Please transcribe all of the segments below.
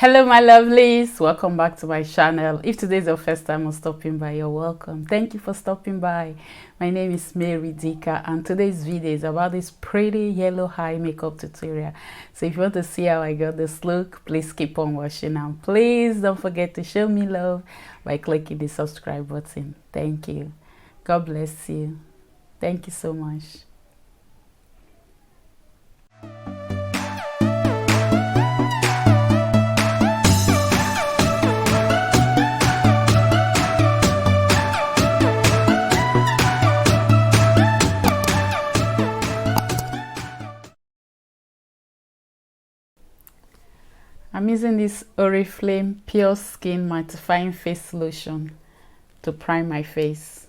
Hello my lovelies, welcome back to my channel. If today is your first time on stopping by, you're welcome. Thank you for stopping by. My name is Mary Dika and today's video is about this pretty yellow eye makeup tutorial. So if you want to see how I got this look, please keep on watching and please don't forget to show me love by clicking the subscribe button. Thank you. God bless you. Thank you so much. I'm using this Oriflame Pure Skin Mattifying Face Lotion to prime my face.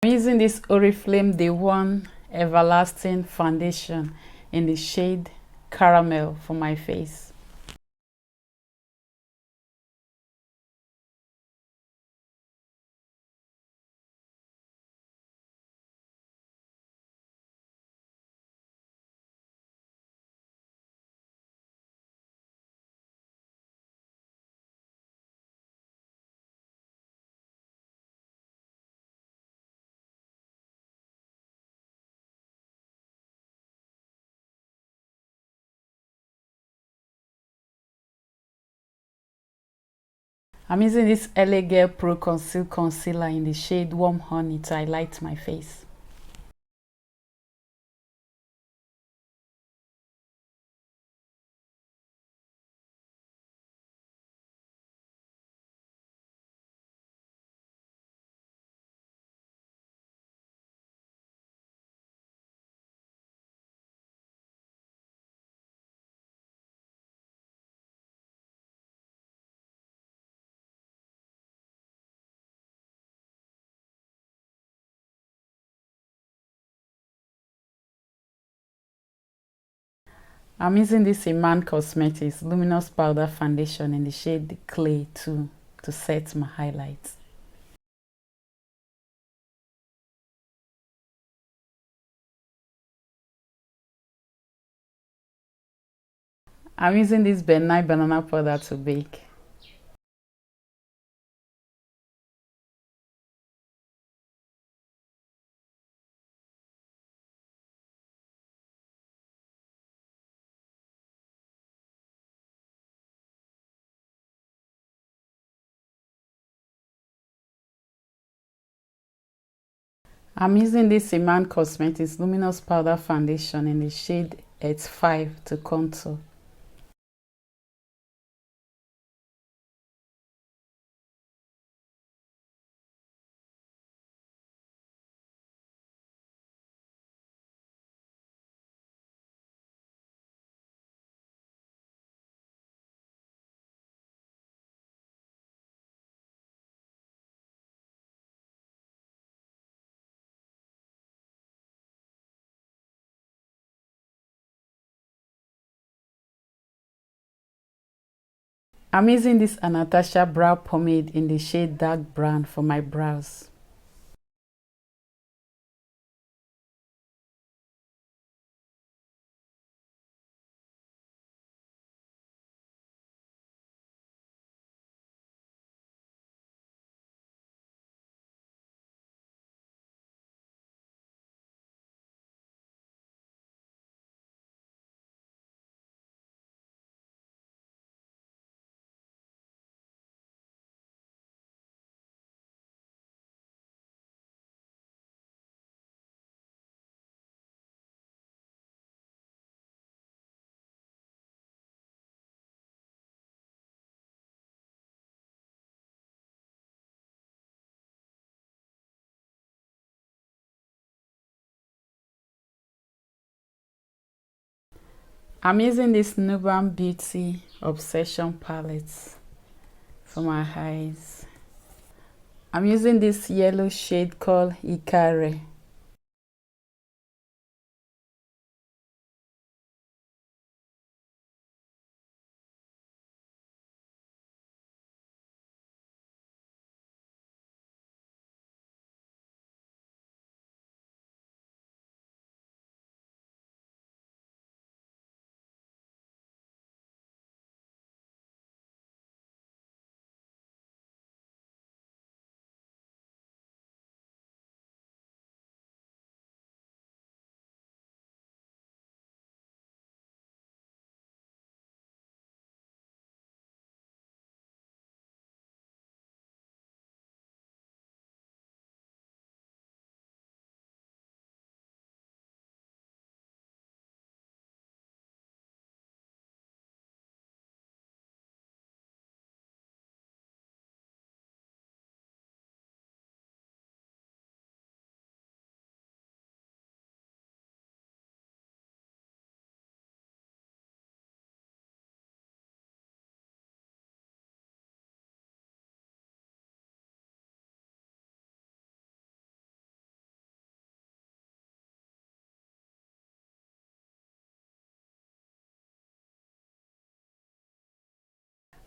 I'm using this Oriflame Day One Everlasting Foundation in the shade Caramel for my face. I'm using this LA Girl Pro Conceal Concealer in the shade Warm Honey to highlight my face. I'm using this Iman Cosmetics Luminous Powder Foundation in the shade Clay 2 to set my highlights. I'm using this Benai Banana Powder to bake. I'm using this Iman Cosmetics Luminous Powder Foundation in the shade H5 to contour. I'm using this Anastasia Brow Pomade in the shade Dark Brown for my brows. I'm using this Nuban Beauty Obsession palette for my eyes. I'm using this yellow shade called Ikare.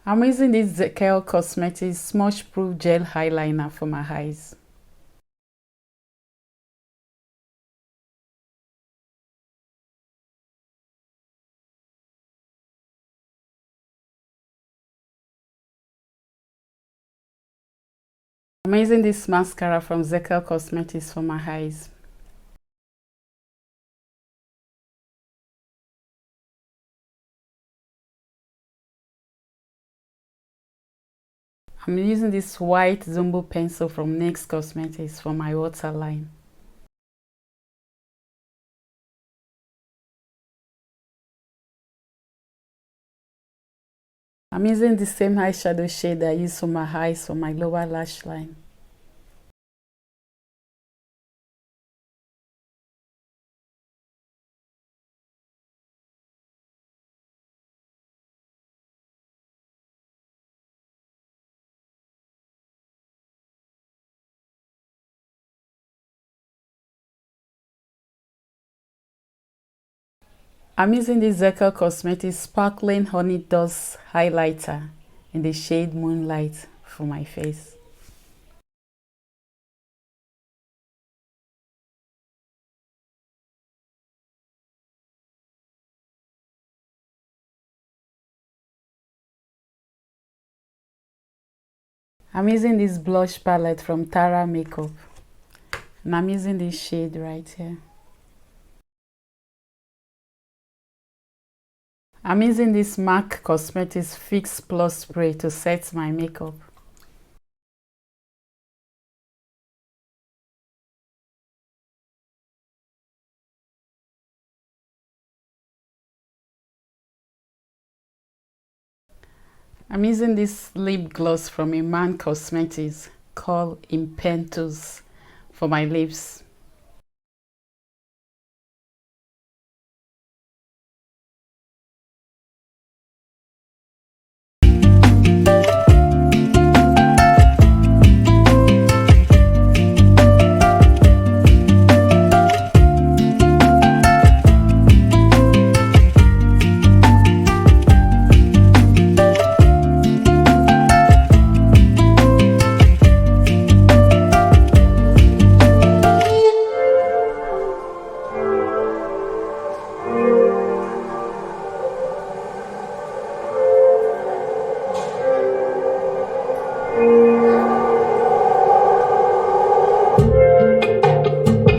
I'm using this Zekel Cosmetics Smudge Proof Gel Eyeliner for my eyes. I'm using this mascara from Zekel Cosmetics for my eyes. I'm using this white Zumbo pencil from NYX Cosmetics for my waterline. I'm using the same eyeshadow shade I use for my eyes for my lower lash line. I'm using the Zekel Cosmetics Sparkling Honey Dust Highlighter in the shade Moonlight for my face. I'm using this blush palette from Tara Makeup, and I'm using this shade right here. I'm using this MAC Cosmetics Fix Plus spray to set my makeup. I'm using this lip gloss from Iman Cosmetics called Impetuous for my lips.